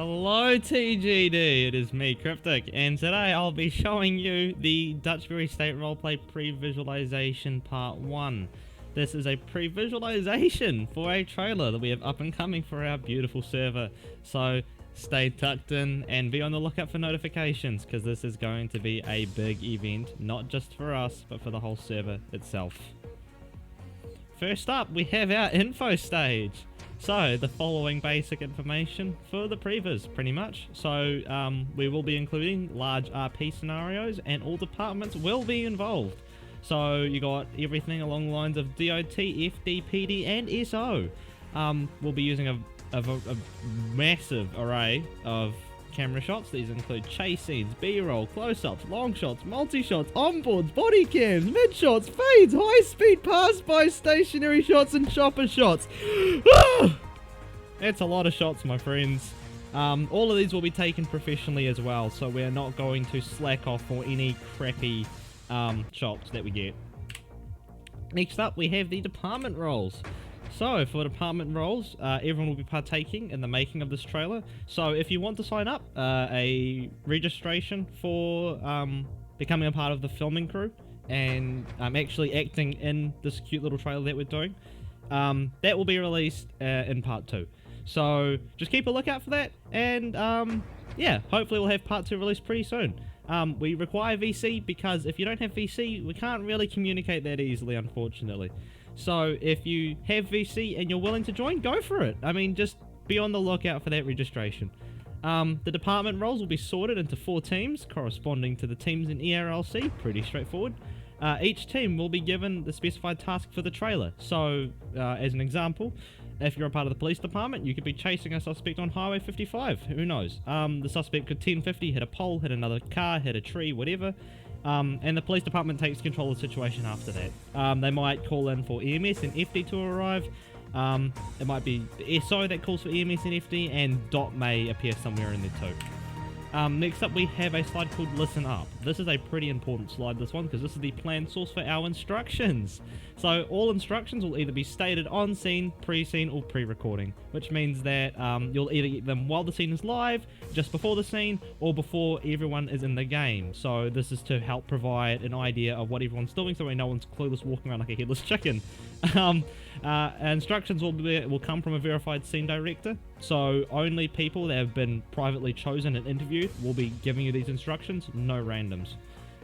Hello TGD, it is me, Cryptic, and today I'll be showing you the Dutchbury State Roleplay Pre-Visualization Part 1. This is a pre-visualization for a trailer that we have up and coming for our beautiful server, so stay tucked in and be on the lookout for notifications, because this is going to be a big event, not just for us, but for the whole server itself. First up, we have our info stage. So, the following basic information for the previs, pretty much. So, we will be including large RP scenarios, and all departments will be involved. So, you got everything along the lines of DOT, FD, PD, and SO. We'll be using a massive array of camera shots. These include chase scenes, B-roll, close-ups, long shots, multi-shots, onboards, body cams, mid-shots, fades, high-speed pass-by, stationary shots, and chopper shots. That's a lot of shots, my friends. All of these will be taken professionally as well, so we're not going to slack off for any crappy shots that we get. Next up, we have the department roles. So, for department roles, everyone will be partaking in the making of this trailer. So, if you want to sign up, a registration for becoming a part of the filming crew and actually acting in this cute little trailer that we're doing, that will be released in part 2. So, just keep a lookout for that, and yeah, hopefully we'll have part 2 released pretty soon. We require VC because if you don't have VC, we can't really communicate that easily, unfortunately. So if you have VC and you're willing to join, go for it. I mean, just be on the lookout for that registration. The department roles will be sorted into 4 teams corresponding to the teams in ERLC. Pretty straightforward. Each team will be given the specified task for the trailer. So, as an example, if you're a part of the police department, you could be chasing a suspect on Highway 55. Who knows? The suspect could 1050, hit a pole, hit another car, hit a tree, whatever. And the police department takes control of the situation after that. They might call in for EMS and FD to arrive. It might be the SO that calls for EMS and FD, and DOT may appear somewhere in there too. Next up, we have a slide called Listen Up. This is a pretty important slide, this one, because this is the planned source for our instructions. So all instructions will either be stated on scene, pre-scene, or pre-recording, which means that you'll either get them while the scene is live, just before the scene, or before everyone is in the game. So this is to help provide an idea of what everyone's doing, so no one's clueless walking around like a headless chicken. Instructions will come from a verified scene director, so only people that have been privately chosen and interviewed will be giving you these instructions, no randoms.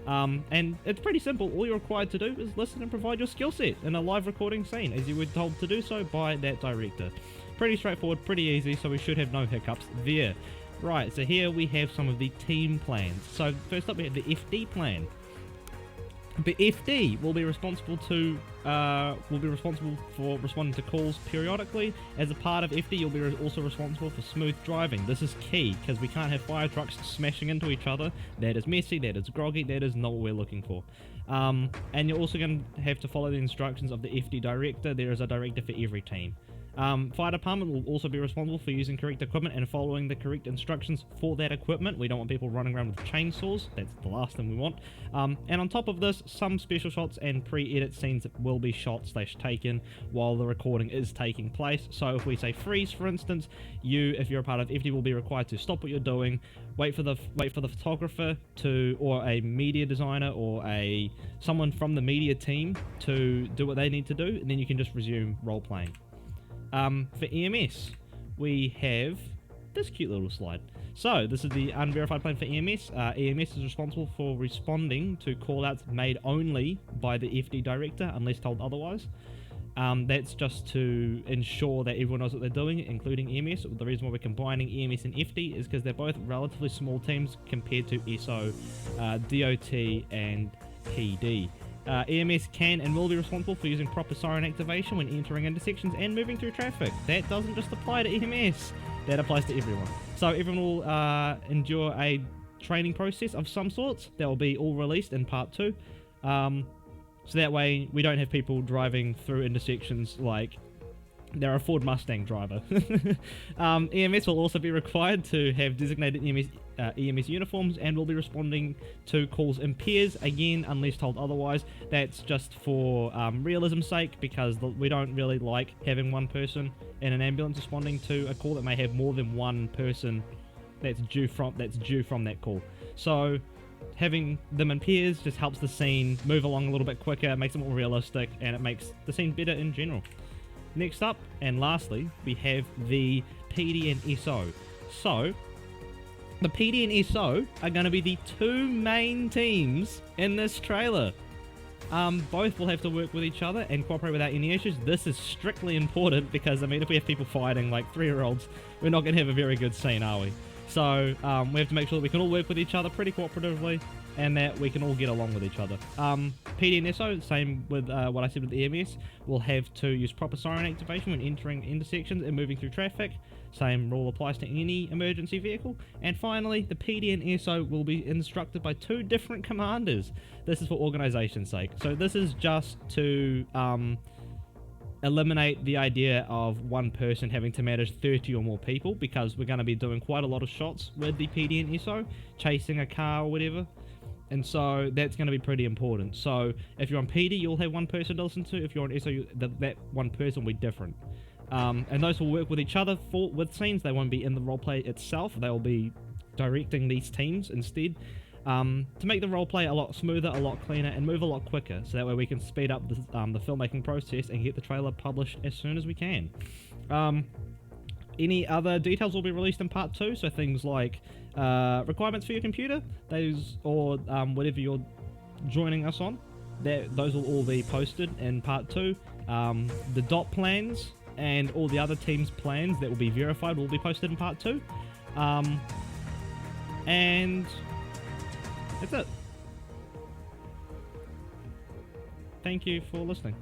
And it's pretty simple. All you're required to do is listen and provide your skill set in a live recording scene, as you were told to do so by that director. Pretty straightforward, pretty easy, so we should have no hiccups there. Right, so here we have some of the team plans. So first up we have the FD plan. The FD will be responsible for responding to calls periodically. As a part of FD, you'll be also responsible for smooth driving. This is key because we can't have fire trucks smashing into each other. That is messy, that is groggy, that is not what we're looking for. And you're also going to have to follow the instructions of the FD director. There is a director for every team. Fire department will also be responsible for using correct equipment and following the correct instructions for that equipment. We don't want people running around with chainsaws. That's the last thing we want. And on top of this, some special shots and pre-edit scenes will be shot/taken while the recording is taking place. So if we say freeze, for instance, if you're a part of FD, will be required to stop what you're doing, wait for the photographer or a media designer or someone from the media team to do what they need to do, and then you can just resume role playing. For EMS, we have this cute little slide. So, this is the unverified plan for EMS. EMS is responsible for responding to call-outs made only by the FD director, unless told otherwise. That's just to ensure that everyone knows what they're doing, including EMS. The reason why we're combining EMS and FD is because they're both relatively small teams compared to SO, DOT, and PD. EMS can and will be responsible for using proper siren activation when entering intersections and moving through traffic. That doesn't just apply to EMS, that applies to everyone. So everyone will endure a training process of some sorts that will be all released in part 2. So that way we don't have people driving through intersections like they're a Ford Mustang driver. EMS will also be required to have designated EMS uniforms and will be responding to calls in pairs, again, unless told otherwise. That's just for realism's sake, because we don't really like having one person in an ambulance responding to a call that may have more than one person that's due from that call. So having them in pairs just helps the scene move along a little bit quicker, makes it more realistic, and it makes the scene better in general. Next up, and lastly, we have the PD and SO. So, the PD and SO are going to be the two main teams in this trailer. Both will have to work with each other and cooperate without any issues. This is strictly important because, I mean, if we have people fighting like 3-year-olds, we're not going to have a very good scene, are we? So, we have to make sure that we can all work with each other pretty cooperatively, and that we can all get along with each other. PD and SO, same with what I said with the EMS, will have to use proper siren activation when entering intersections and moving through traffic. Same rule applies to any emergency vehicle. And finally, the PD and SO will be instructed by two different commanders. This is for organization's sake. So this is just to eliminate the idea of one person having to manage 30 or more people, because we're going to be doing quite a lot of shots with the PD and SO, chasing a car or whatever. And so that's going to be pretty important. So if you're on PD, you'll have one person to listen to. If you're on SO, that one person will be different. And those will work with each other with scenes. They won't be in the roleplay itself. They'll be directing these teams instead, to make the roleplay a lot smoother, a lot cleaner, and move a lot quicker. So that way we can speed up the filmmaking process and get the trailer published as soon as we can. Any other details will be released in part 2, so things like requirements for your computer, those, or whatever you're joining us on, those will all be posted in part 2. The dot plans and all the other teams' plans that will be verified will be posted in part 2. And that's it. Thank you for listening.